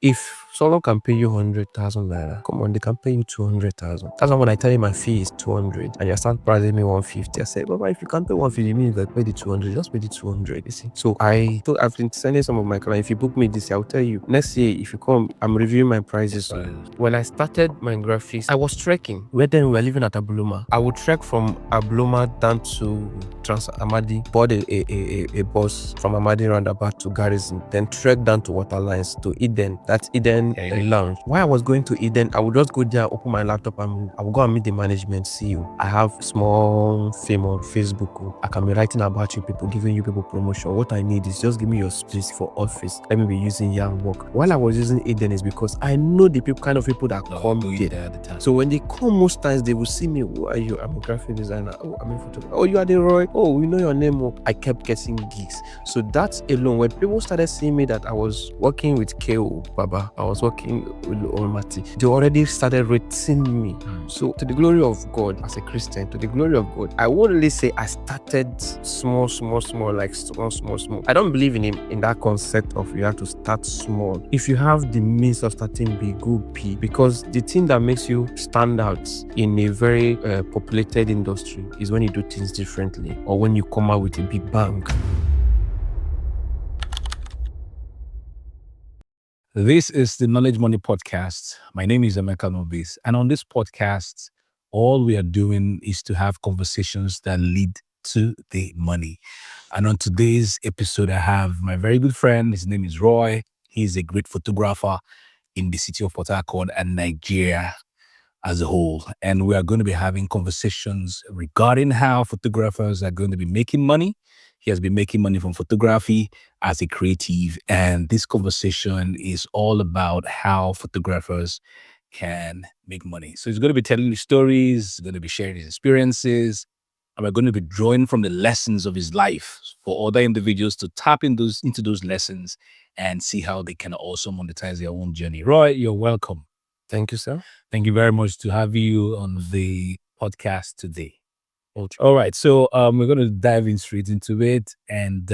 If someone can pay you 100,000 naira, come on, they can pay you 200,000. That's why when I tell you my fee is 200 and you start pricing me 150, I say, Baba, if you can't pay 150, it means like pay the 200, just pay the 200. You see. So I've been sending some of my clients, if you book me this year, I'll tell you next year, if you come, I'm reviewing my prices. So when I started my graphics, I was trekking. Where then we were living at Abloma. I would trek from Abloma down to Trans Amadi, board a bus from Amadi roundabout to Garrison, then trek down to Waterlines to Eden. That's Eden Lounge. While I was going to Eden, I would just go there, open my laptop, and I would go and meet the management CEO. I have small fame on Facebook. I can be writing about you people, giving you people promotion. What I need is just give me your space for office. Let me be using Young Work. While I was using Eden is because I know the kind of people that come there at the time. So when they come, most times they will see me. Who are you? I'm a graphic designer. Oh, I'm a photographer. Oh, you are the Roy. Oh, we know your name. Oh, I kept getting gigs. So that alone, when people started seeing me that I was working with KO Baba, I was working with Olmati, they already started rating me. So to the glory of God, as a Christian, to the glory of God, I won't really say I started small, like small. I don't believe in that concept of you have to start small. If you have the means of starting big, go big. Because the thing that makes you stand out in a very populated industry is when you do things differently or when you come out with a big bang. This is the Knowledge Money Podcast. My name is Emeka Nobis. And on this podcast, all we are doing is to have conversations that lead to the money. And on today's episode, I have my very good friend. His name is Roy. He's a great photographer in the city of Port Harcourt and Nigeria as a whole. And we are going to be having conversations regarding how photographers are going to be making money. He has been making money from photography as a creative. And this conversation is all about how photographers can make money. So he's going to be telling you stories, he's going to be sharing his experiences, and we're going to be drawing from the lessons of his life for other individuals to tap into those lessons and see how they can also monetize their own journey. Roy, you're welcome. Thank you, sir. Thank you very much to have you on the podcast today. All right, so we're going to dive in straight into it, and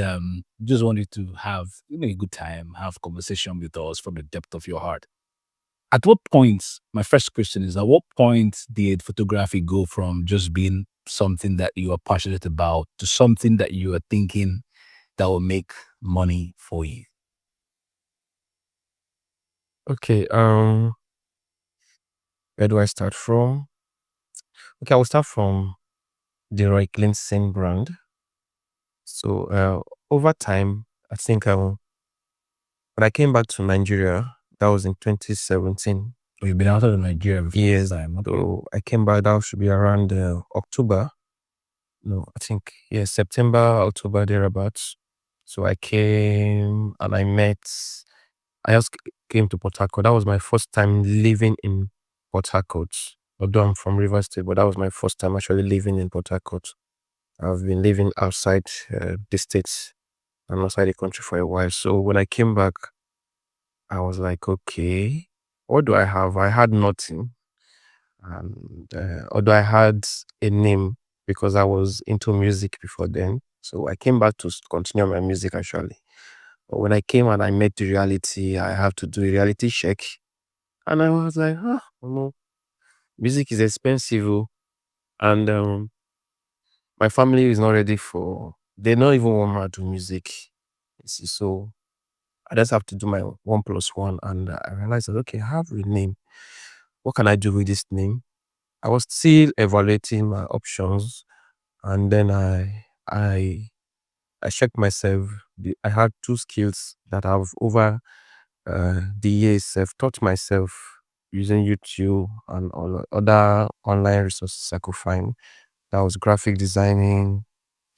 just wanted to have a good time, have conversation with us from the depth of your heart. At what point, my first question is, at what point did photography go from just being something that you are passionate about to something that you are thinking that will make money for you? Okay, where do I start from? Okay, I will start from the Roy Clintson brand. So over time, I think when I came back to Nigeria, that was in 2017. So you've been out of Nigeria before Yes. this time. Okay. So I came back, that should be around October. No, I think, September, October, thereabouts. So I came and I just came to Port Harcourt. That was my first time living in Port Harcourt. Although I'm from Rivers State, but that was my first time actually living in Port Harcourt. I've been living outside the states and outside the country for a while. So when I came back, I was like, okay, what do I have? I had nothing. And although I had a name because I was into music before then. So I came back to continue my music actually. But when I came and I met the reality, I have to do a reality check. And I was like, no, music is expensive. Oh. And my family is not ready they don't even want me to do music. You see, so I just have to do my 1+1. And I realized that, okay, I have a name. What can I do with this name? I was still evaluating my options. And then I checked myself. I had two skills that I've over the years I've taught myself using YouTube and all other online resources I could find. That was graphic designing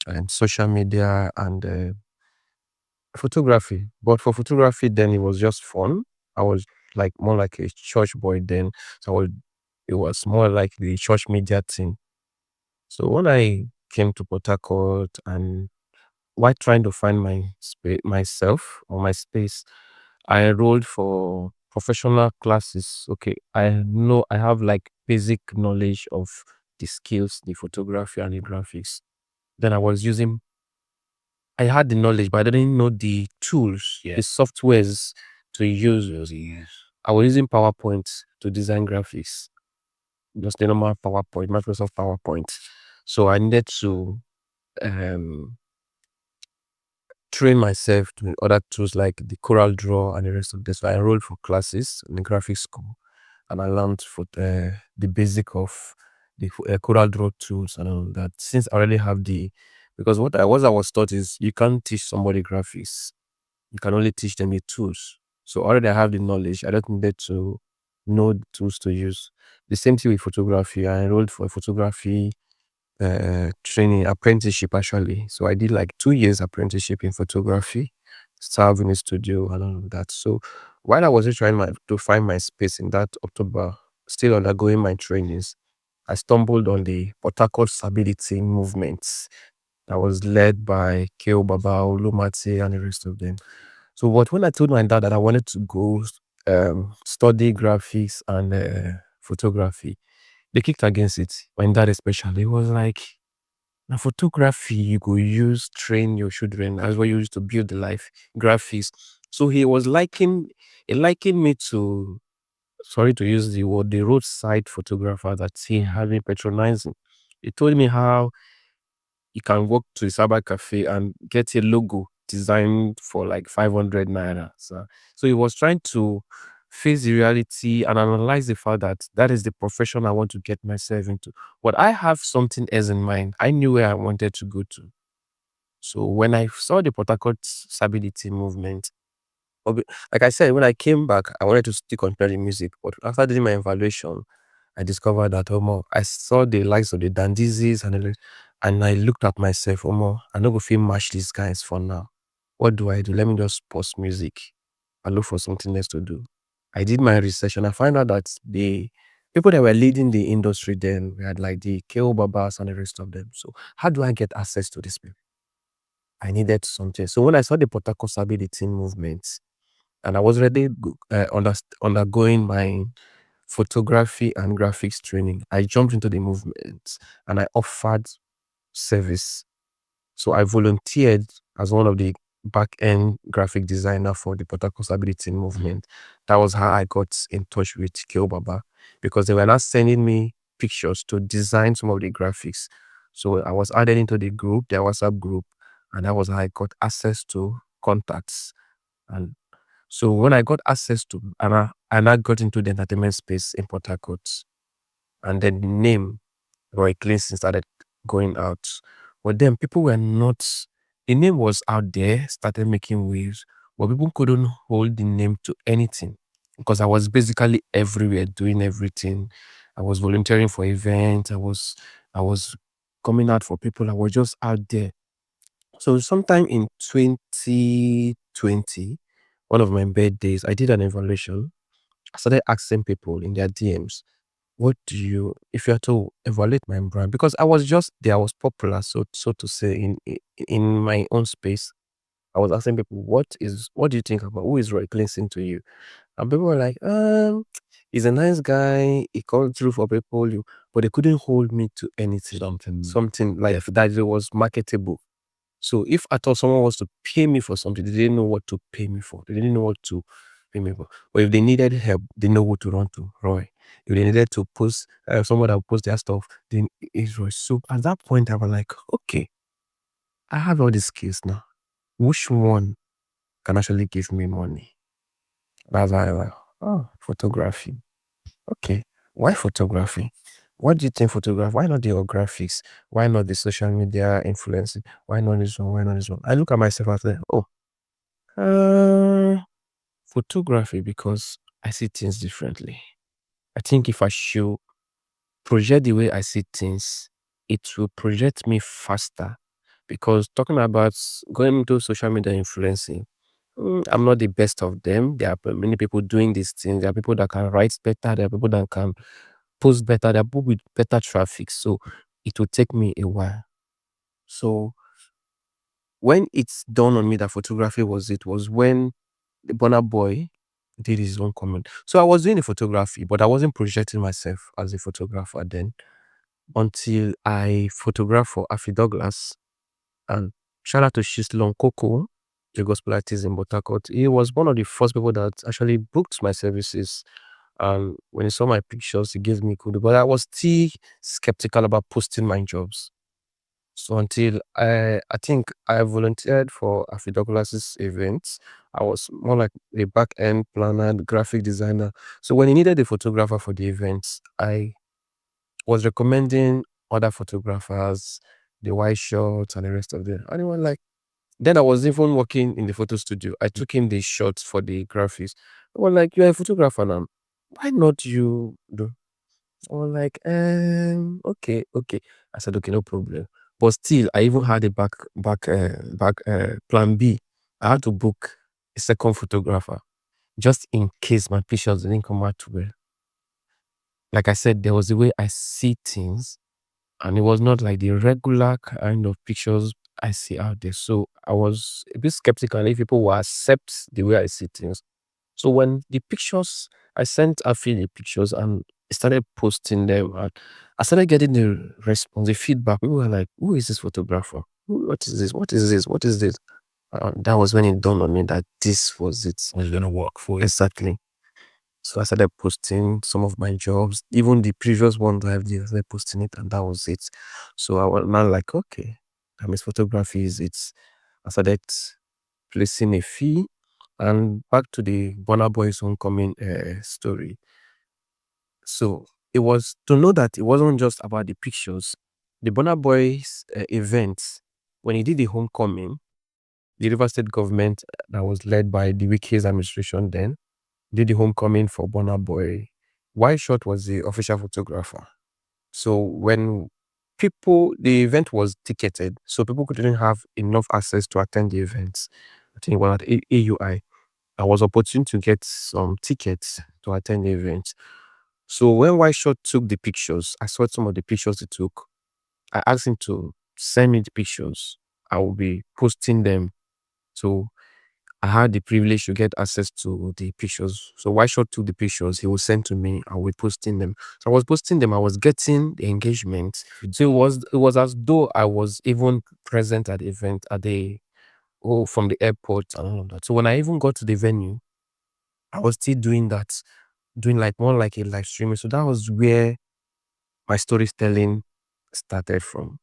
and social media and photography. But for photography, then it was just fun. I was like more like a church boy then. It was more like the church media thing. So when I came to Port Harcourt and while trying to find myself or my space, I enrolled for professional classes. Okay, I know I have like basic knowledge of the skills, the photography and the graphics. Then I had the knowledge, but I didn't know the tools, the softwares to use. I was using PowerPoint to design graphics, just the normal PowerPoint, Microsoft PowerPoint. So I needed to um, train myself to other tools like the Coral Draw and the rest of this. So I enrolled for classes in the graphics school, and I learned for the basic of the Coral Draw tools and all that. Since I already have because what I was taught is you can't teach somebody graphics, you can only teach them the tools. So already I have the knowledge. I don't need to know the tools to use. The same thing with photography. I enrolled for a photography training apprenticeship actually. So I did like 2 years apprenticeship in photography, serve in a studio and all of that. So while I was just trying to find my space in that October, still undergoing my trainings, I stumbled on the Port Harcourt Stability movement that was led by Keo Baba, Olumate, and the rest of them. So when I told my dad that I wanted to go study graphics and photography, they kicked against it. My dad especially was like, now photography you go use train your children. That's what you use to build the life. Graphics. So he likened me to, sorry to use the word, the roadside photographer that he had been patronizing. He told me how you can walk to a cyber cafe and get a logo designed for like 500 naira. So he was trying to face the reality and analyze the fact that that is the profession I want to get myself into. But I have something else in mind. I knew where I wanted to go to. So when I saw the Port Harcourt Stability movement, like I said, when I came back, I wanted to stick on playing music. But after doing my evaluation, I discovered that I saw the likes of the Dandizis and I looked at myself, I don't go feel match these guys for now. What do I do? Let me just pause music and look for something else to do. I did my research and I found out that the people that were leading the industry then, we had like the KO Babas and the rest of them. So how do I get access to this people? I needed something. So when I saw the Port Harcourt Stability movement, and I was already undergoing my photography and graphics training, I jumped into the movement and I offered service. So I volunteered as one of the back end graphic designer for the Port Harcourt Stability movement. That was how I got in touch with Keo Baba, because they were not sending me pictures to design some of the graphics. So I was added into the group, their WhatsApp group, and that was how I got access to contacts. And so when I got access to, and I got into the entertainment space in Port Harcourt, and then the name Roy Clintson started going out. But then people were not, the name was out there, started making waves, but people couldn't hold the name to anything because I was basically everywhere doing everything. I was volunteering for events. I was coming out for people. I was just out there. So sometime in 2020, one of my birthdays, I did an evaluation. I started asking people in their DMs, what do you, if you are to evaluate my brand, because I was just there, I was popular, so to say, in my own space. I was asking people, what do you think about, who is Roy Clintson to you? And people were like, he's a nice guy, he called through for people, but they couldn't hold me to anything. Something like that it was marketable. So if I thought someone was to pay me for something, they didn't know what to pay me for. They didn't know what to pay me for. But if they needed help, they know who to run to, Roy. If they needed to post, someone that would post their stuff, then it's Roy. So at that point, I was like, okay, I have all these skills now. Which one can actually give me money? That's why I was like, oh, photography. Okay, why photography? What do you think photography? Why not the graphics? Why not the social media influencing? Why not this one? Why not this one? I look at myself and say, oh, photography, because I see things differently. I think if I should project the way I see things, it will project me faster. Because talking about going into social media influencing, I'm not the best of them. There are many people doing these things. There are people that can write better. There are people that can post better. There are people with better traffic. So it will take me a while. So when it's dawned on me that photography was when the Bonner Boy did his own comment. So I was doing the photography, but I wasn't projecting myself as a photographer then until I photographed for Afi Douglas, and shout out to Shislon Coco. Lagos Pilates in Port Harcourt. He was one of the first people that actually booked my services. And when he saw my pictures, he gave me kudos. But I was still skeptical about posting my jobs. So until I think I volunteered for Afidokulas's events. I was more like a back-end planner, graphic designer. So when he needed a photographer for the events, I was recommending other photographers, the white shots and the rest of them. And they were like, then I was even working in the photo studio. I took him the shots for the graphics. They were like, "You're a photographer now. Why not you do?" I was like, okay, okay. I said, okay, no problem. But still, I even had a back plan B. I had to book a second photographer just in case my pictures didn't come out well. Like I said, there was a way I see things, and it was not like the regular kind of pictures I see out there. So I was a bit skeptical if people will accept the way I see things. So when the pictures, I sent Afi the pictures and I started posting them, and I started getting the response, the feedback. People were like, "Who is this photographer? What is this? What is this? What is this?" That was when it dawned on me that this was it. Was gonna work for you. Exactly. So I started posting some of my jobs, even the previous ones I did, I started posting it, and that was it. So I was now like, okay, that means photography is it. I started placing a fee, and back to the Burna Boy's homecoming story. So it was to know that it wasn't just about the pictures. The Burna Boy's event, when he did the homecoming, the River State government that was led by the Wiki's administration then did the homecoming for Burna Boy. White Shot was the official photographer. So when the event was ticketed, so people couldn't have enough access to attend the events. I think it was at AUI. I was opportune to get some tickets to attend the event. So when White Shot took the pictures, I saw some of the pictures he took. I asked him to send me the pictures. I will be posting them. So I had the privilege to get access to the pictures. So White Shot took the pictures, he will send to me, I will be posting them. So I was posting them, I was getting the engagement. So it was as though I was even present at the event from the airport and all of that. So when I even got to the venue, I was still doing that, doing like more like a live streaming. So that was where my storytelling started from.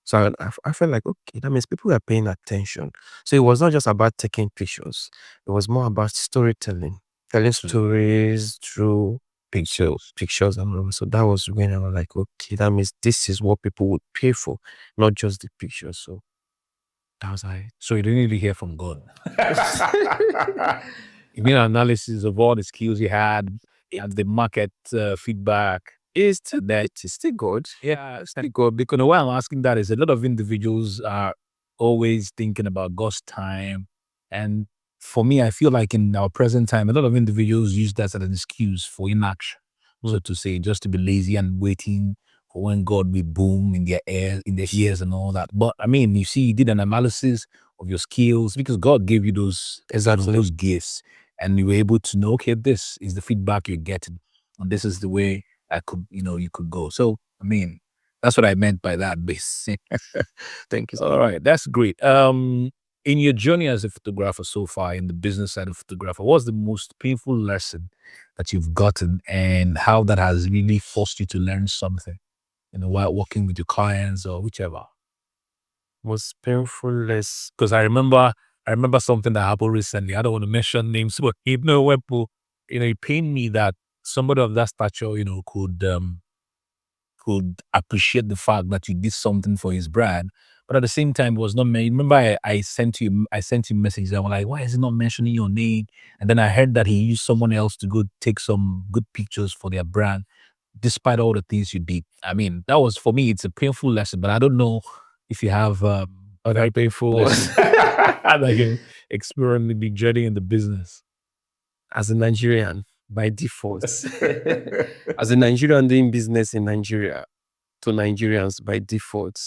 So I felt like, okay, that means people are paying attention. So it was not just about taking pictures. It was more about storytelling, telling stories through pictures and all. So that was when I was like, okay, that means this is what people would pay for, not just the pictures. So that was how So you didn't really hear from God. You mean analysis of all the skills you had and the market feedback. it's still good. Yeah, it's still good, because why I'm asking that is a lot of individuals are always thinking about God's time. And for me, I feel like in our present time, a lot of individuals use that as an excuse for inaction, so to say, just to be lazy and waiting for when God will boom in their ears and all that. But I mean, you see, you did an analysis of your skills because God gave you those gifts, and you were able to know, okay, this is the feedback you're getting, and this is the way you could go. So, I mean, that's what I meant by that, basic. Thank you. All right, that's great. In your journey as a photographer so far, in the business side of photographer, what's the most painful lesson that you've gotten, and how that has really forced you to learn something, while working with your clients or whichever? Most painful lesson. Because I remember something that happened recently. I don't want to mention names, but when people, it pained me that somebody of that stature, could appreciate the fact that you did something for his brand, but at the same time, it was not me. Remember, I sent him messages. I was like, "Why is he not mentioning your name?" And then I heard that he used someone else to go take some good pictures for their brand, despite all the things you did. I mean, that was, for me, it's a painful lesson. But I don't know if you have Other painful lessons like you experience the journey in the business. as a Nigerian by default. As a Nigerian doing business in Nigeria, to Nigerians by default,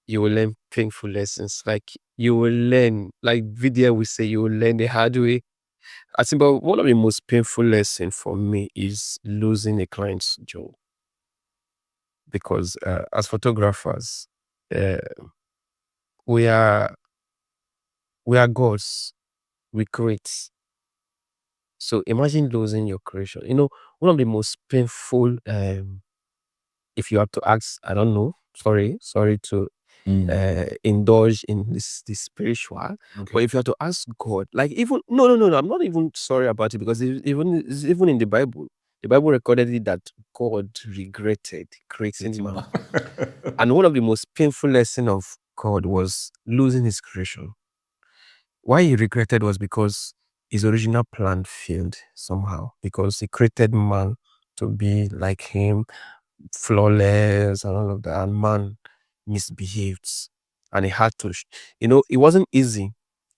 you will learn painful lessons. Like you will learn, like Vidya will say, you will learn the hard way. I think, but one of the most painful lessons for me is losing a client's job, because as photographers, uh, we are We are gods. We create. So imagine losing your creation. One of the most painful, if you have to ask, I don't know, sorry to indulge in this spiritual. But if you have to ask God, like even no, I'm not even sorry about it, because it's even in the Bible recorded it that God regretted creating man. And one of the most painful lesson of God was losing his creation. Why he regretted was because his original plan failed somehow, because he created man to be like him, flawless and all of that, and man misbehaved, and he had to it wasn't easy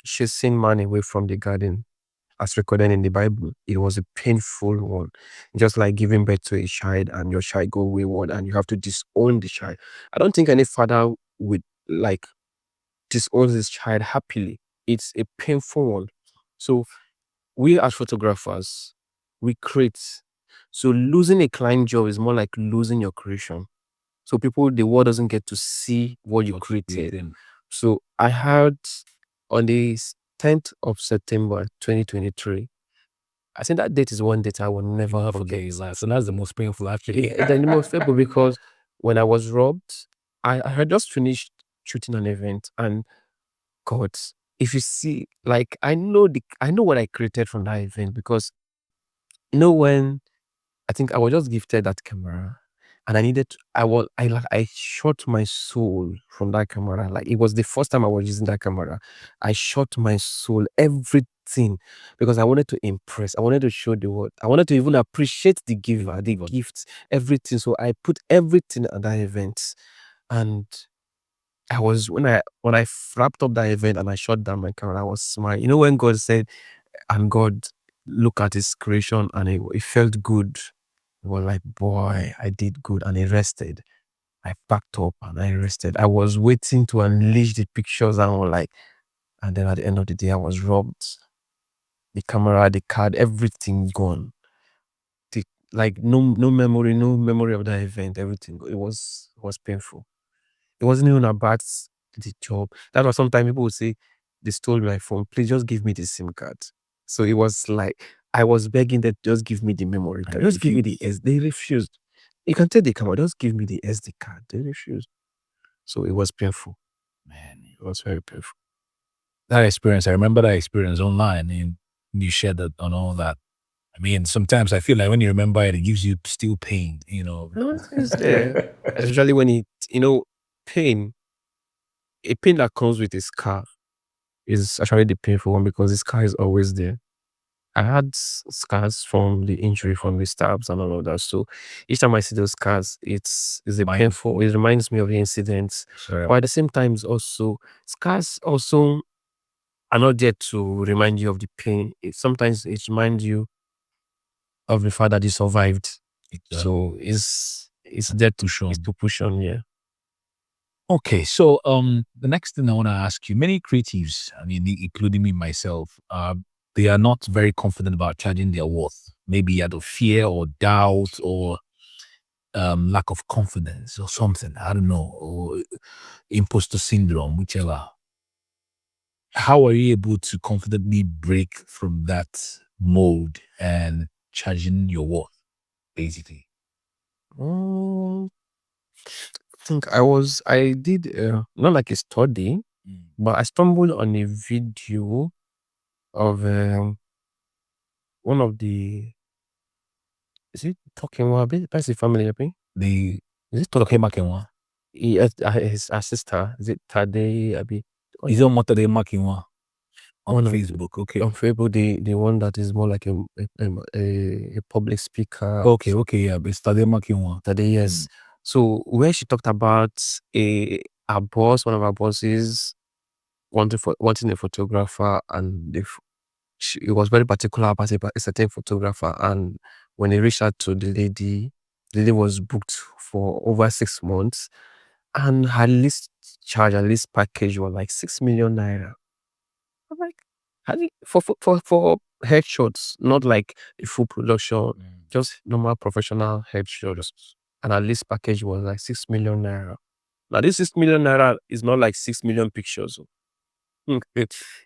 chasing man away from the garden, as recorded in the Bible. It was a painful one, just like giving birth to a child and your child go wayward and you have to disown the child. I don't think any father would like disown his child happily. It's a painful one. So we as photographers, we create. So losing a client job is more like losing your creation. So the world doesn't get to see what you created. So I heard on the 10th of September 2023, I think that date is one date I will never forget. So that's the most painful, actually. Yeah, the most painful, because when I was robbed, I had just finished shooting an event, and God, if you see, like I know what I created from that event, because when I think I was just gifted that camera, and I needed to, I shot my soul from that camera. Like it was the first time I was using that camera. I shot my soul, everything, because I wanted to impress. I wanted to show the world. I wanted to even appreciate the giver, the gifts, everything. So I put everything at that event, and I was when I wrapped up that event and I shut down my camera, I was smiling. When God said, and God looked at his creation and it felt good. It was like, boy, I did good, and he rested. I packed up and I rested. I was waiting to unleash the pictures, and and then at the end of the day, I was robbed. The camera, the card, everything gone. Like no memory of that event. Everything. It was painful. It wasn't even about the job. That's why sometimes people would say, they stole my phone. Please just give me the SIM card. So it was like I was begging them, just give me the memory card. Just give me the S. They refused. You can take the camera, just give me the SD card. They refused. So it was painful. Man, It was very painful. that experience, I remember that experience online, and you shared that on all that. I mean, sometimes I feel like when you. It gives you still pain, No, it's there. Especially when pain, a pain that comes with a scar is actually the painful one, because the scar is always there. I had scars from the injury, from the stabs and all of that. So each time I see those scars, it's a painful. It reminds me of the incidents. Sorry. But at the same time, also scars also are not there to remind you of the pain. Sometimes it reminds you of the fact that you survived. So it's there to push on. It's to push on. Yeah. Okay, so the next thing I want to ask you, many creatives, I mean, including me myself, they are not very confident about charging their worth. Maybe out of fear or doubt or lack of confidence or something. I don't know, or imposter syndrome, whichever. How are you able to confidently break from that mold and charging your worth, basically? I did not like a study, but I stumbled on a video of one of the, is it talking about that's the family, I think. Is it talking Makinwa? his sister? Is it Tade? Abi? Is it Motade Makinwa on One of Facebook? Okay. on Facebook, the one that is more like a public speaker. Okay, yeah, but it's Tade Makinwa. Tade, yes. So where she talked about our boss, one of our bosses, wanting a photographer, and he was very particular about a certain photographer, and when he reached out to the lady was booked for over 6 months, and her list charge, her list package was like 6 million naira. I'm like, how do you, for headshots, not like a full production, just normal professional headshots, and her list package was like 6 million naira. Now this 6 million naira is not like 6 million pictures.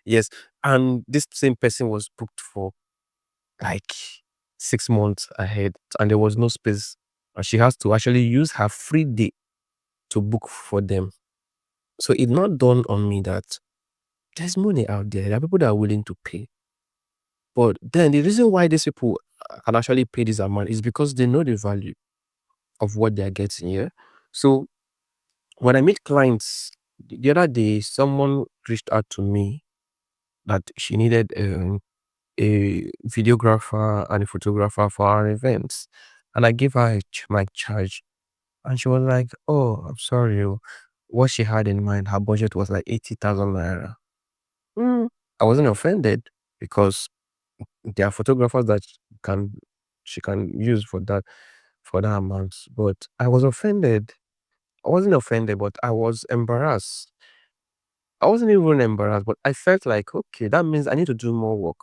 Yes. And this same person was booked for like 6 months ahead, and there was no space. And she has to actually use her free day to book for them. So it not dawned on me that there's money out there. There are people that are willing to pay. But then the reason why these people can actually pay this amount is because they know the value of what they are getting here. So when I meet clients, the other day, someone reached out to me that she needed a videographer and a photographer for our events. And I gave her my charge. And she was like, "Oh, I'm sorry, oh." What she had in mind, her budget was like 80,000 naira. Mm, I wasn't offended because there are photographers that can she can use for that amount. But I was offended. I wasn't offended, but I was embarrassed. I wasn't even embarrassed, but I felt like, okay, that means I need to do more work.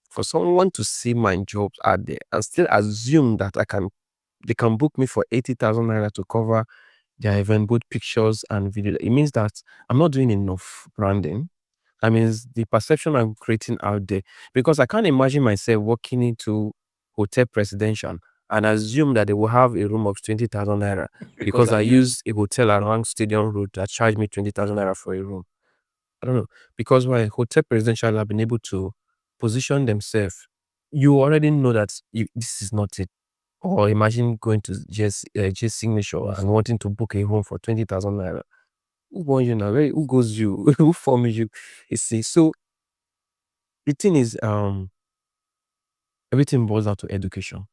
For someone to see my jobs out there and still assume that they can book me for 80,000 naira to cover their event, both pictures and video. It means that I'm not doing enough branding. That means the perception I'm creating out there, because I can't imagine myself walking into Hotel Presidential and assume that they will have a room of 20,000 naira because I use a hotel around Stadium Road that charge me 20,000 naira for a room. I don't know. Because why Hotel Presidential have been able to position themselves, you already know that this is not it. Or imagine going to J Signature and wanting to book a room for 20,000 naira. Who born you now? Who goes you? Who form you? You see, so the thing is, everything boils down to education,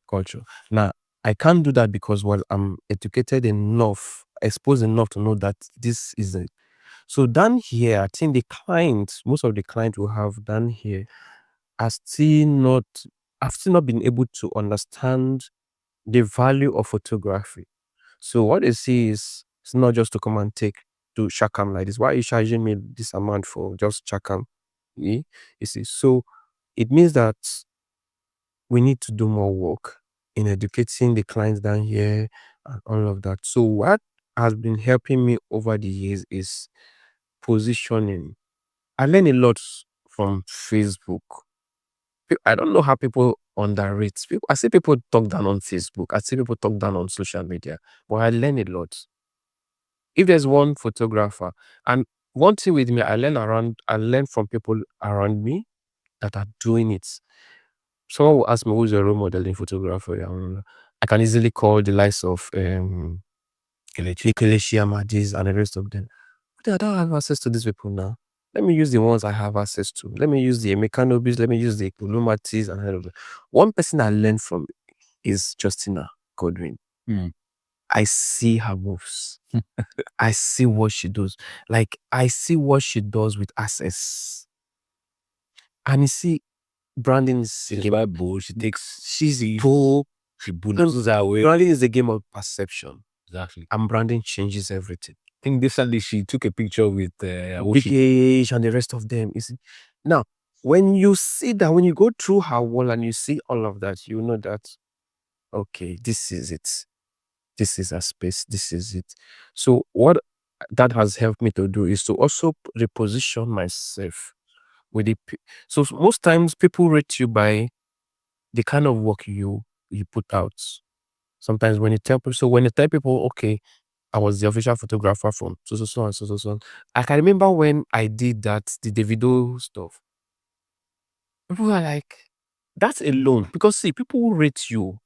culture. Now, I can't do that because, well, I'm educated enough, exposed enough to know that this is it. So down here, I think the clients, most of the clients we have down here are still not, I've still not been able to understand the value of photography. So what they see is, it's not just to come and take to Shakam like this. Why are you charging me this amount for just Shakam? You see, so it means that we need to do more work in educating the clients down here and all of that. So what has been helping me over the years is positioning. I learn a lot from Facebook. I don't know how people underrate people. I see people talk down on Facebook. I see people talk down on social media, but I learn a lot. If there's one photographer, and one thing with me, I learn from people around me that are doing it. Someone will ask me, who's your role model in photography? I can easily call the likes of Kelechi Amadis and the rest of them. But I don't have access to these people now. Let me use the ones I have access to. Let me use the Mekanobis, let me use the Kulumatis and all of them. One person I learned from is Justina Godwin. Mm. I see her moves. I see what she does. Like, I see what she does with access. And you see, branding is a She's game. quite bold. She takes She's she bold. she bulldoes her way. Branding is a game of perception. Exactly. And branding changes everything. I think recently she took a picture with Big Age and the rest of them. You see? Now, when you see that, when you go through her wall and you see all of that, you know that, okay, this is it. This is a space. This is it. So what that has helped me to do is to also reposition myself with so most times people rate you by the kind of work you put out. Sometimes when you tell people, so when you tell people, okay, I was the official photographer from so and so. I can remember when I did that, the Davido stuff. People were like, that's alone. Because see, people will rate you.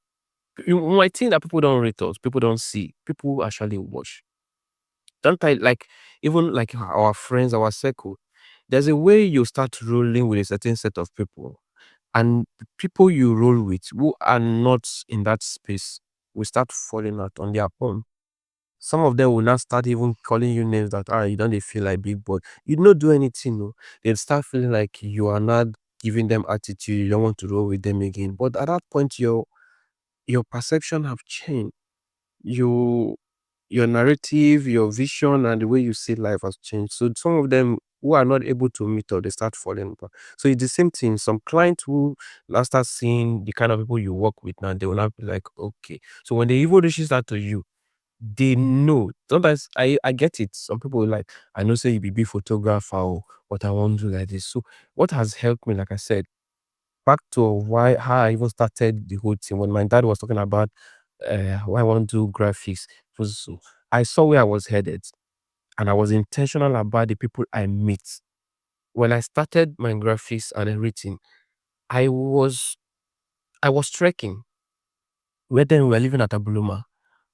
You might think that people don't rate us, people don't see. People actually watch. Don't I like even like our friends, our circle? There's a way you start rolling with a certain set of people, and the people you roll with who are not in that space will start falling out on their own. Some of them will not start even calling you names that you don't they feel like big boy. You don't do anything, no. They start feeling like you are not giving them attitude, you don't want to roll with them again. But at that point, your perception have changed. You your narrative, your vision, and the way you see life has changed. So some of them who are not able to meet up, they start falling apart. So it's the same thing. Some clients who now start seeing the kind of people you work with now, they will not be like, okay. So when they even reaches out to you, they know. Sometimes I get it. Some people like, I know say you be photographer or what I want to do like this. So what has helped me, like I said, back to why how I even started the whole thing when my dad was talking about why I want to do graphics. It was so I saw where I was headed and I was intentional about the people I meet. When I started my graphics and everything, I was I was trekking. Where then we were living at Abuluma.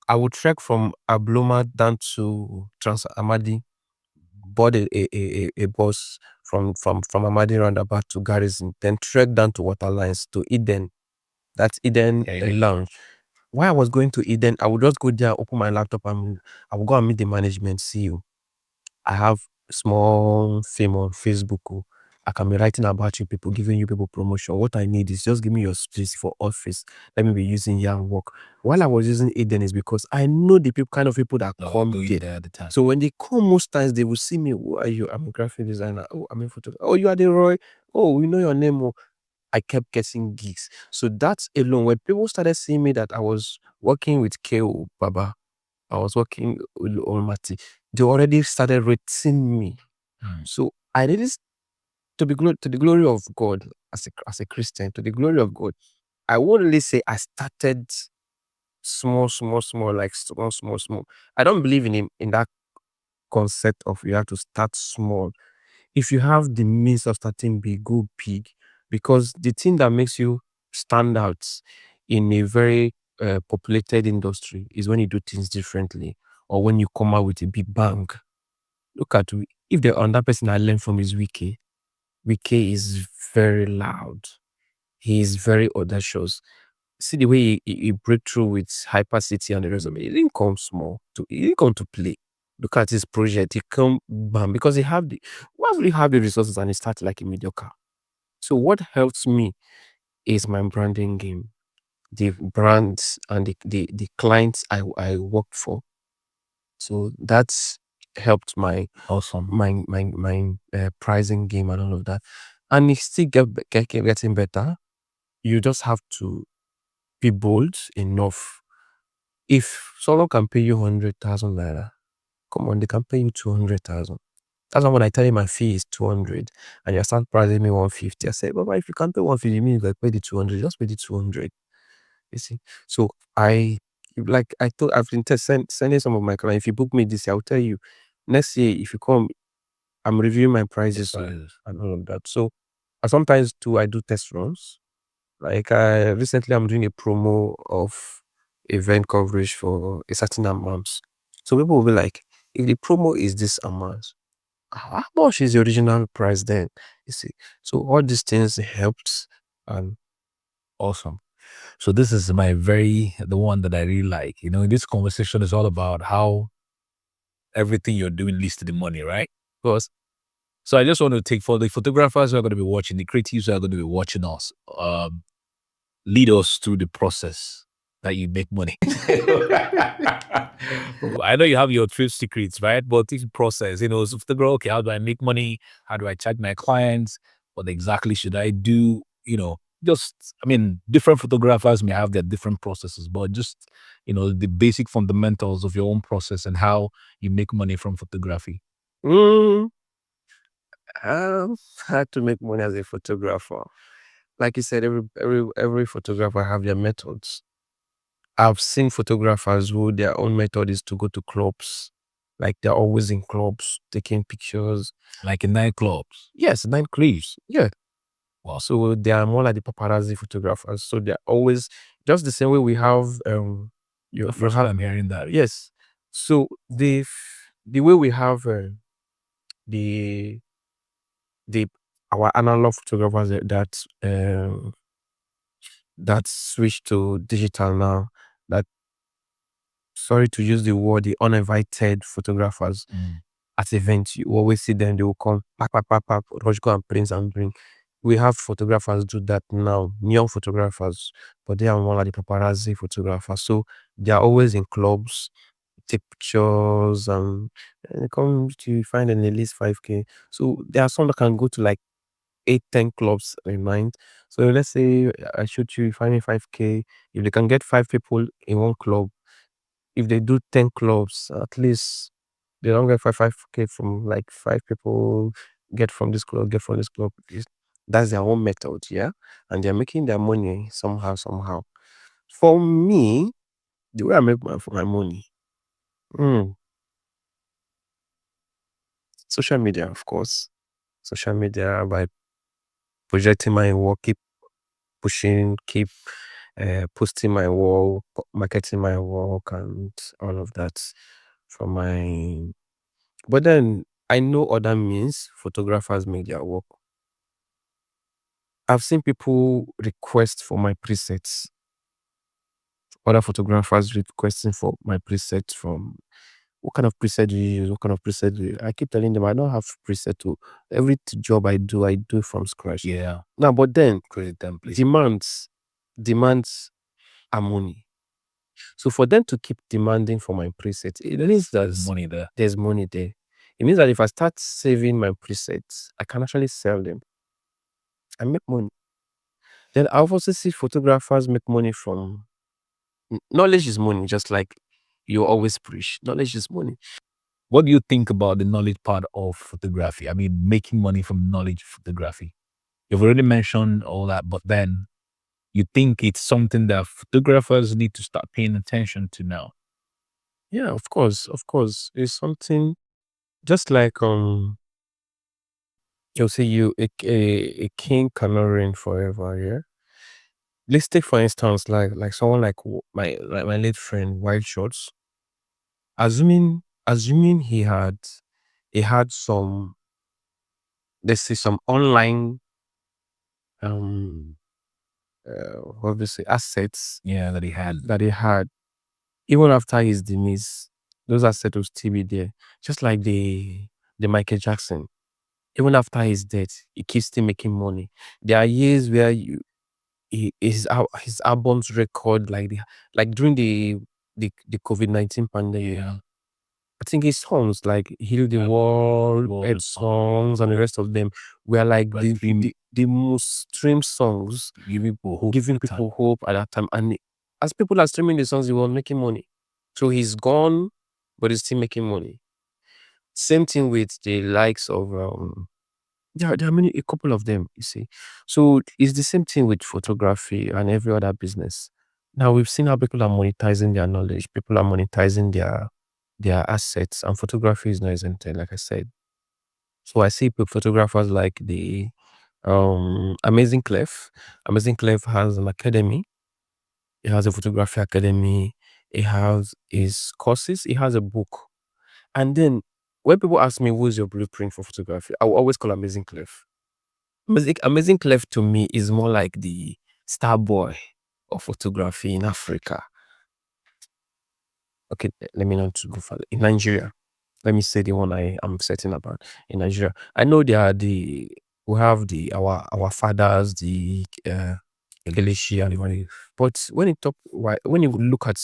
I would trek from Abloma down to Trans Amadi, board a bus from Amadi roundabout to Garrison, then trek down to Waterlines to Eden. That's Eden Okay. Lounge. While I was going to Eden, I would just go there, open my laptop, and I would go and meet the management CEO. I have small fame on Facebook. Oh. I can be writing about you people, giving you people promotion. What I need is just give me your space for office. Let me be using here and work. While I was using Eden is because I know the people, kind of people that come Going there. at the time. So when they come, most times they will see me. Who are you? I'm a graphic designer. Oh, I'm a photographer. Oh, you are the Roy. Oh, we know your name. Oh. I kept getting gigs. So that's alone. When people started seeing me that I was working with KO Baba, I was working with Olmati, they already started rating me. So I did this to the glory of God as a Christian, to the glory of God. I won't really say I started small, like small. I don't believe in that concept of you have to start small. If you have the means of starting big, go big. Because the thing that makes you stand out in a very populated industry is when you do things differently or when you come out with a big bang. Look at if the other person I learned from is Wiki. Wiki is very loud. He is very audacious. See the way he break through with Hypercity and the rest of it. He didn't come small. He didn't come to play. Look at his project. He come bam because he have the why would he have the resources and he start like a mediocre. So what helps me is my branding game, the brands and the clients I worked for. So that's helped my Awesome. my pricing game and all of that. And it's still getting better. You just have to be bold enough. If someone can pay you 100,000 naira, come on, they can pay you 200,000. That's why when I tell you my fee is 200 and you start pricing me 150, I say, Baba, if you can't pay 150, means like pay the 200, just pay the 200. You see? So I've been sending some of my clients, if you book me this year, I'll tell you, next year, if you come, I'm reviewing my prices and all of that. So sometimes too, I do test runs. Like recently, I'm doing a promo of event coverage for a certain amount. So people will be like, if the promo is this amount, how much is the original price then? You see, so all these things helped, and Awesome. So this is the one that I really like. You know, this conversation is all about how everything you're doing leads to the money, right? Because so I just want to take for the photographers who are going to be watching, the creatives who are going to be watching us, lead us through the process that you make money. I know you have your trade secrets, right? But this process, you know, so photographer, okay, how do I make money? How do I charge my clients? What exactly should I do? You know, I mean, different photographers may have their different processes, but just, you know, the basic fundamentals of your own process and how you make money from photography. mm, had to make money as a photographer. Like you said, every photographer have their methods. I've seen photographers who their own method is to go to clubs, like they're always in clubs taking pictures. Like in nightclubs. Yes, nightclubs. Yeah. Wow. So they are more like the paparazzi photographers. So they're always just the same way we have The first time I'm hearing that. yes. So the way we have the the our analog photographers that switch to digital now, that sorry to use the word, the uninvited photographers at events, you always see them, they will come, pack, rush, go and print and bring. We have photographers do that now, neon photographers, but they are more like the paparazzi photographers. So they are always in clubs, take pictures, and they come to find them at least 5K. So there are some that can go to like 8, 10 clubs a night. So let's say I shoot you, you find me 5K. If they can get 5 people in one club, if they do 10 clubs, at least they don't get 5K from like 5 people, get from this club, get from this club. That's their own method, yeah? And they're making their money somehow. For me, the way I make my money, social media, of course. Social media, by projecting my work, keep pushing, keep posting my work, marketing my work, and all of that from my. But then I know other means photographers make their work. I've seen people request for my presets. Other photographers requesting for my presets from what kind of preset do you use? What kind of preset do you? I keep telling them I don't have preset to every job I do it from scratch. Yeah. Now, but then Create template. demands are money. So for them to keep demanding for my presets, it means that There's money there. there's money there. It means that if I start saving my presets, I can actually sell them. I make money. Then I've also see photographers make money from knowledge is money, just like you always preach. Knowledge is money. What do you think about the knowledge part of photography? I mean, making money from knowledge photography. You've already mentioned all that, but then you think it's something that photographers need to start paying attention to now. Yeah, of course. It's something just like you'll say a king cannot reign forever, yeah. Let's take for instance like someone like my late friend Wild Shots. Assuming he had some, let's say, some online obviously assets Yeah, that he had. even after his demise, those assets will still be there. Just like the Michael Jackson. Even after his death, he keeps still making money. There are years where his albums record like during the COVID-19 pandemic. Yeah. I think his songs like Heal the World, Ed Songs, and the rest of them were like the most streamed songs, giving people hope at that time. And as people are streaming the songs, he was making money. So he's gone, but he's still making money. Same thing with the likes of there are a couple of them, you see. So it's the same thing with photography and every other business. Now we've seen how people are monetizing their knowledge, people are monetizing their assets, and photography is not exempted, like I said. So I see photographers like the Amazing Clef. Amazing Clef has an academy. It has a photography academy. It has his courses. It has a book. And then when people ask me who's your blueprint for photography, I will always call Amazing Clef. Amazing Clef to me is more like the star boy of photography in Africa. Okay, let me not go further. In Nigeria, let me say the one I am setting about in Nigeria. I know we have our fathers, the Kelechi and the one, but when you look at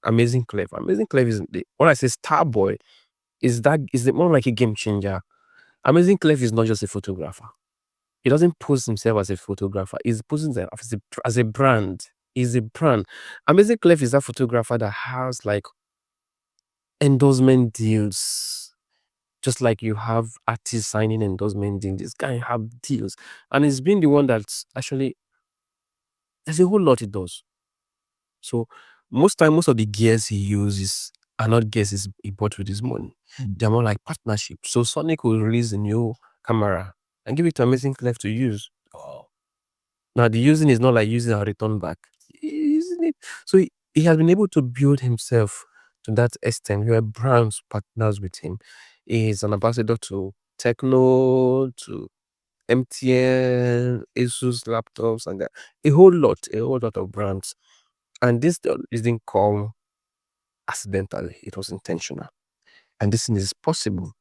Amazing Clef is when I say star boy, is it more like a game changer? Amazing Clef is not just a photographer. He doesn't pose himself as a photographer. He's posing himself as a brand. He's a brand. Amazing Clef is that photographer that has like endorsement deals. Just like you have artists signing endorsement deals. This guy have deals. And he's been the one that's actually, there's a whole lot he does. So most of the gears he uses are not gears he bought with his money. They're more like partnerships. So Sonic will release a new camera and give it to Amazing Clef to use. Now the using is not like using a return back. He's using it. So he has been able to build himself to that extent where brands partners with him. He's an ambassador to Techno, to MTN, Asus laptops, and that. A whole lot of brands. And this didn't come accidentally, it was intentional. And this thing is possible.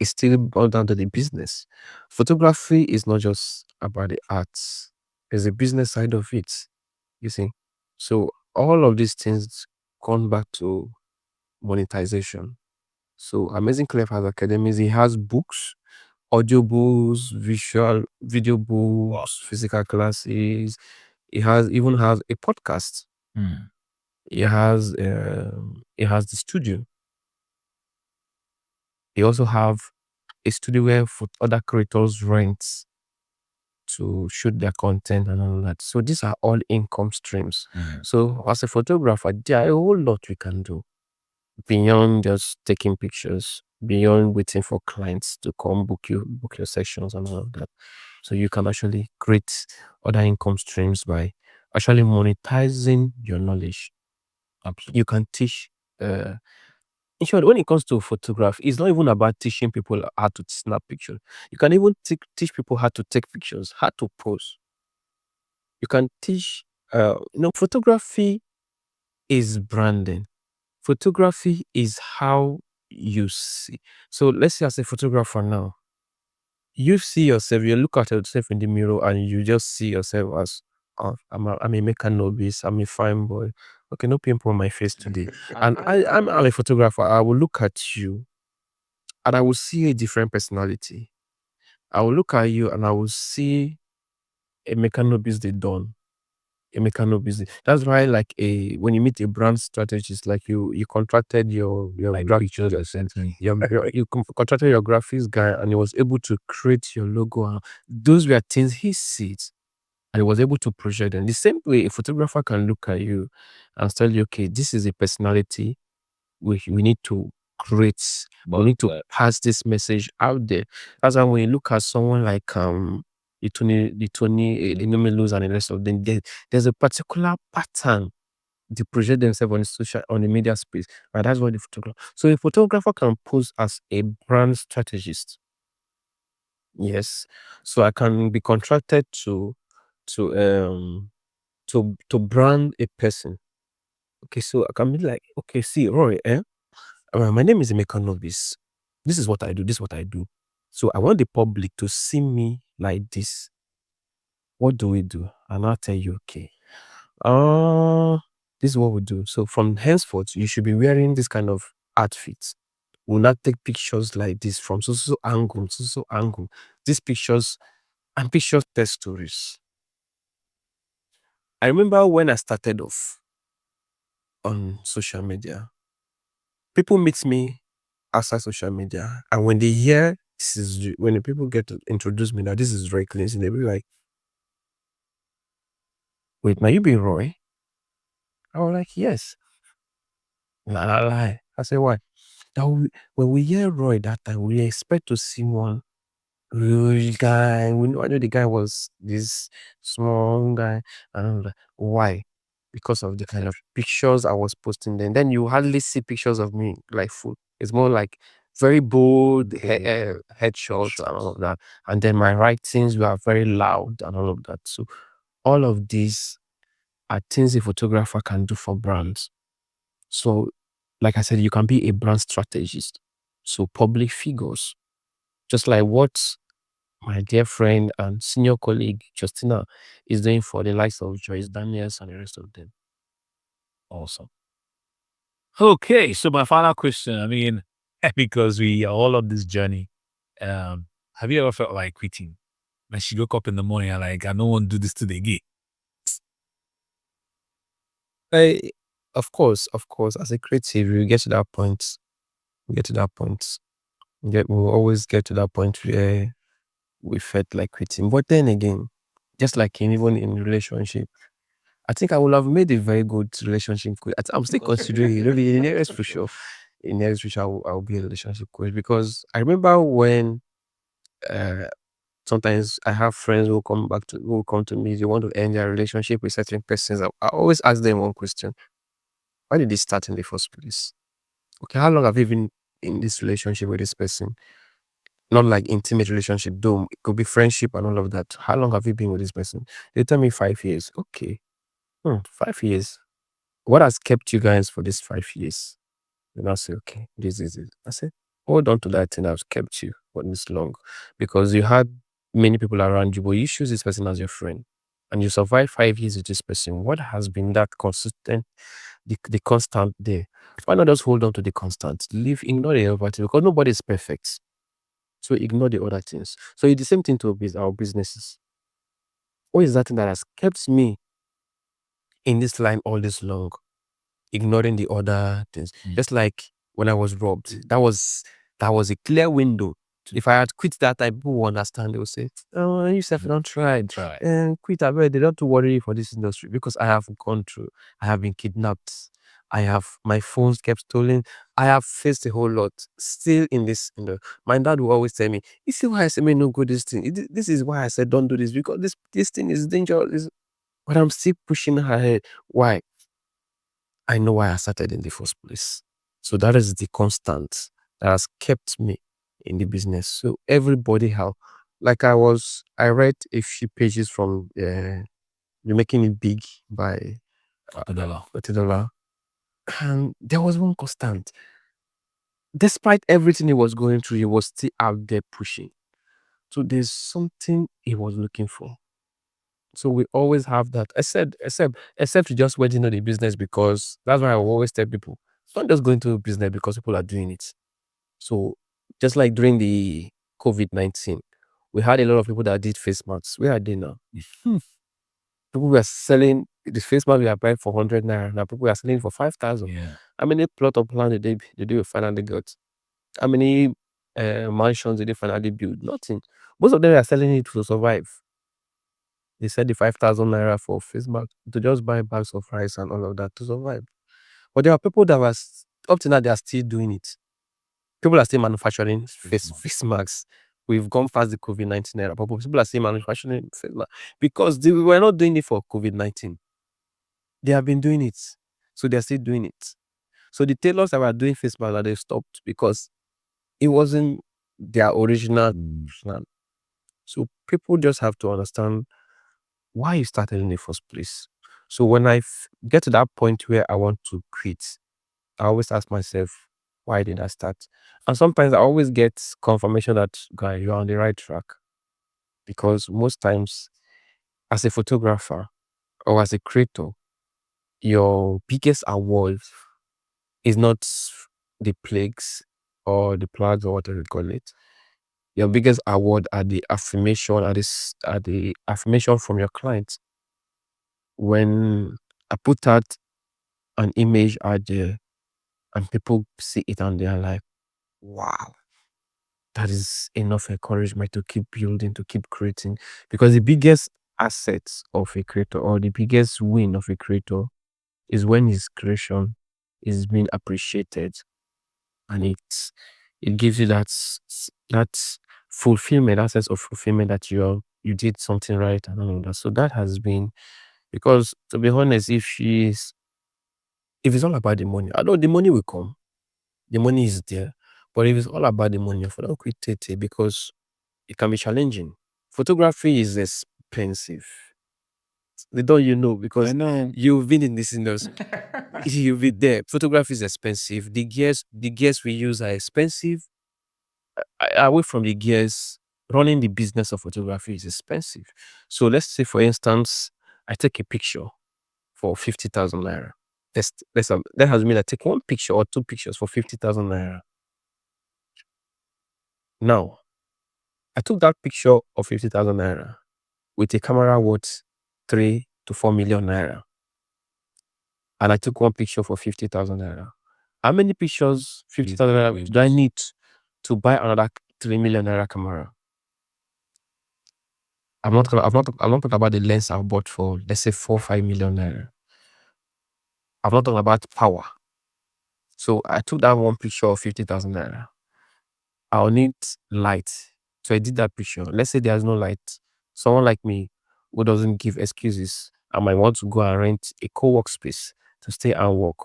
It's still boiled down to the business. Photography is not just about the arts, there's a business side of it. You see? So all of these things come back to monetization. So Amazing Clef has academies, he has books, audio books, video books, physical classes. He even has a podcast. It has the studio. They also have a studio where for other creators rent to shoot their content and all that. So these are all income streams. So as a photographer, there are a whole lot we can do beyond just taking pictures, beyond waiting for clients to come book your sessions and all of that. So you can actually create other income streams by actually monetizing your knowledge. You can teach in short, when it comes to photography, it's not even about teaching people how to snap pictures. You can even teach people how to take pictures, how to pose. You can teach, photography is branding. Photography is how you see. So let's say as a photographer now, you see yourself, you look at yourself in the mirror and you just see yourself as, I'm a mecca novice, I'm a fine boy. Okay, no pimple on my face today. And I'm a photographer. I will look at you and I will see a different personality. I will look at you and I will see a mechanobis they done. A mechanobis. That's why, like when you meet a brand strategist, like you contracted your Like pictures you sent me. contracted your graphics guy, and he was able to create your logo. And those were things he sees, and he was able to project them. The same way a photographer can look at you and tell you, okay, this is a personality we need to create. We need to pass this message out there. That's why when you look at someone like the Tony, Enumelus and the rest of them, there's a particular pattern they project themselves on the on the media space. And that's what the photographer. So a photographer can pose as a brand strategist. Yes. So I can be contracted to um to brand a person. Okay, so I can be like, okay, see, Roy, my name is Emeka Novice. This is what I do. This is what I do. So I want the public to see me like this. What do we do? And I'll tell you, okay. This is what we do. So from henceforth, you should be wearing this kind of outfits. We'll not take pictures like this from so angle, so angle. These pictures and pictures tell stories. I remember when I started off on social media, people meet me outside social media, and when they hear when the people get to introduce me now, this is Roy Clintson, they'll be like, wait, now you be Roy? I was like, yes. Nah, lie. I said, why? When we hear Roy that time, we expect to see one real guy. I know the guy was this small guy. And I'm like, why? Because of the kind of pictures I was posting then. Then you hardly see pictures of me like full. It's more like very bold headshots and all of that. And then my writings were very loud and all of that. So all of these are things a photographer can do for brands. So, like I said, you can be a brand strategist. So public figures, just like what my dear friend and senior colleague Justina is doing for the likes of Joyce Daniels and the rest of them. Awesome. Okay, so my final question, I mean, because we are all on this journey, have you ever felt like quitting? Like she woke up in the morning and like, I don't want to do this today again. Eh, of course, as a creative, you get to that point. We get to that point. We'll always get to that point where we felt like quitting. But then again, just like even in relationship, I think I would have made a very good relationship coach. I'm still considering it. Maybe in the nearest future, I will be a relationship coach, because I remember when uh, sometimes I have friends who will come to me. They want to end their relationship with certain persons. I always ask them one question: why did they start in the first place? Okay, how long have you been in this relationship with this person? Not like intimate relationship, though it could be friendship and all of that. How long have you been with this person? They tell me 5 years. Okay, 5 years. What has kept you guys for these 5 years? And I say, okay, this is it. I said, hold on to that thing that's kept you for this long, because you had many people around you, but you choose this person as your friend and you survive 5 years with this person. What has been that consistent, the constant there? Why not just hold on to the constant? Ignore the other thing, because nobody is perfect. So ignore the other things. So it's the same thing to our businesses. What is that thing that has kept me in this line all this long? ignoring the other things. Just like when I was robbed, that was a clear window. If I had quit that time, people will understand. They will say, "Oh, you self don't try, and quit." I They don't worry for this industry because I have gone through. I have been kidnapped. I have my phones kept stolen. I have faced a whole lot. Still in this, my dad will always tell me, "You see why I say me no go this thing? This is why I said don't do this because this thing is dangerous." But I'm still pushing ahead. Why? I know why I started in the first place. So that is the constant that has kept me in the business. So everybody how like I read a few pages from You're Making It Big by $1. Otedola, and there was one constant. Despite everything he was going through, he was still out there pushing. So there's something he was looking for. So we always have that. Except you just went into the business because that's why I will always tell people, don't just go into a business because people are doing it. So just like during the COVID-19, we had a lot of people that did face masks. Where are they now? People were selling the face mask we are buying for 100 naira. Now people are selling for 5,000. Yeah. How many plot of land did they finally got? How many mansions did they finally build? Nothing. Most of them are selling it to survive. They said the 5,000 naira for face mask to just buy bags of rice and all of that to survive. But there are people that was up to now they are still doing it. People are still manufacturing face masks. We've gone past the COVID-19 era, but people are still manufacturing face masks because they were not doing it for COVID-19. They have been doing it, so they're still doing it. So the tailors that were doing face masks, they stopped because it wasn't their original plan. So people just have to understand why you started in the first place. So when I get to that point where I want to quit, I always ask myself, why did I start? And sometimes I always get confirmation that, guy, you're on the right track. Because most times, as a photographer or as a creator, your biggest award is not the plagues or the plaques or whatever you call it. Your biggest award are the affirmation, are the affirmation from your clients. When I put out an image out there and people see it and they're like, wow, that is enough encouragement to keep building, to keep creating. Because the biggest assets of a creator or the biggest win of a creator is when his creation is being appreciated, and it gives you that fulfillment, that sense of fulfillment that you did something right and all of that. So that has been, because to be honest, if it's all about the money, I know the money will come. The money is there. But if it's all about the money, I don't quit it because it can be challenging. Photography is expensive. They don't because I know. you've been in this industry. You've been there. Photography is expensive. The gears we use are expensive. Away from the gears, running the business of photography is expensive. So let's say, for instance, I take a picture for 50,000 naira. That has mean I take one picture or two pictures for 50,000 naira. Now, I took that picture of 50,000 naira with a camera worth 3 to 4 million naira. And I took one picture for 50,000 naira. How many pictures, 50,000 naira, do I need to buy another 3 million naira camera? I'm not talking about the lens I bought for, let's say, 5 million naira. I'm not talking about power. So I took that one picture of 50,000 naira. I'll need light to edit that picture. Let's say there's no light. Someone like me who doesn't give excuses, I might want to go and rent a co-work space to stay and work.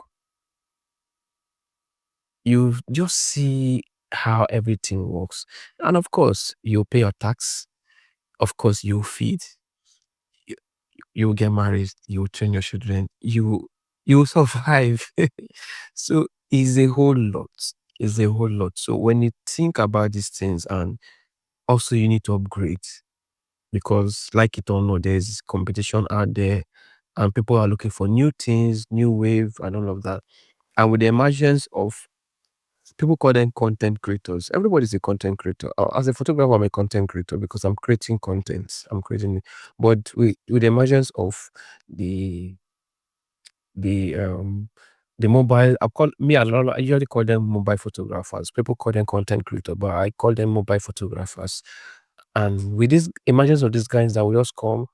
You just see how everything works. And of course, you pay your tax. Of course, you feed. You, you get married. You train your children. You survive. So it's a whole lot. It's a whole lot. So when you think about these things, and also you need to upgrade, because like it or not, there's competition out there and people are looking for new things, new wave and all of that. And with the emergence of, people call them content creators. Everybody's a content creator. As a photographer, I'm a content creator because I'm creating content. But with the emergence of the the mobile, I usually call them mobile photographers. People call them content creator, but I call them mobile photographers. And with this emergence of these guys that will just come,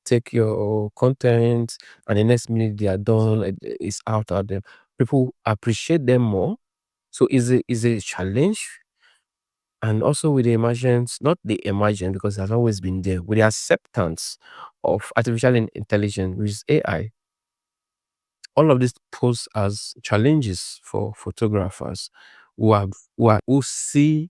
take your content, and the next minute they are done, it's out of them. People appreciate them more. So is a challenge. And also with the emergence, not the emergence because it has always been there, with the acceptance of artificial intelligence, which is AI, all of this pose as challenges for photographers who see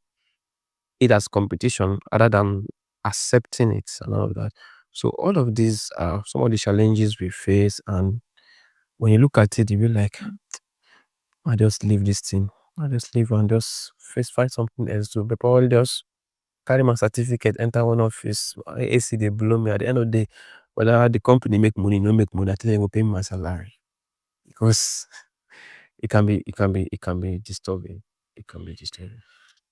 it as competition rather than accepting it and all of that. So all of these are some of the challenges we face, and when you look at it, you be like, I just leave this thing. I just leave and just find something else to. But probably just carry my certificate, enter one office, AC they blow me. At the end of the day, whether the company make money, no make money, I tell them will pay me my salary. Because it can be disturbing. It can be disturbing.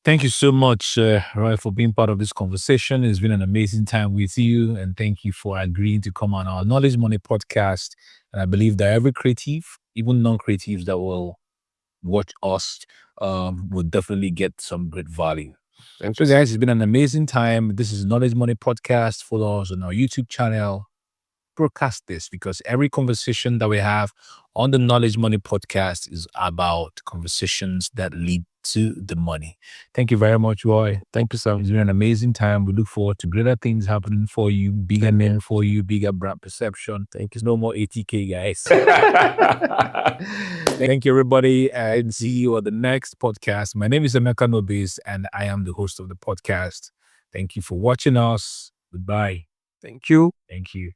Thank you so much, Roy, for being part of this conversation. It's been an amazing time with you, and thank you for agreeing to come on our Knowledge Money podcast. And I believe that every creative, even non-creatives that will watch us, will definitely get some great value. Thank So, you. guys, it's been an amazing time. This is Knowledge Money podcast. Follow us on our YouTube channel. Broadcast this because every conversation that we have on the Knowledge Money podcast is about conversations that lead to the money. Thank you very much, Roy. Thank you, sir. It's been an amazing time. We look forward to greater things happening for you, bigger name for you, bigger brand perception. Thank you. No more ATK, guys. Thank you, everybody, and see you on the next podcast. My name is Emeka Nobis, and I am the host of the podcast. Thank you for watching us. Goodbye. Thank you. Thank you.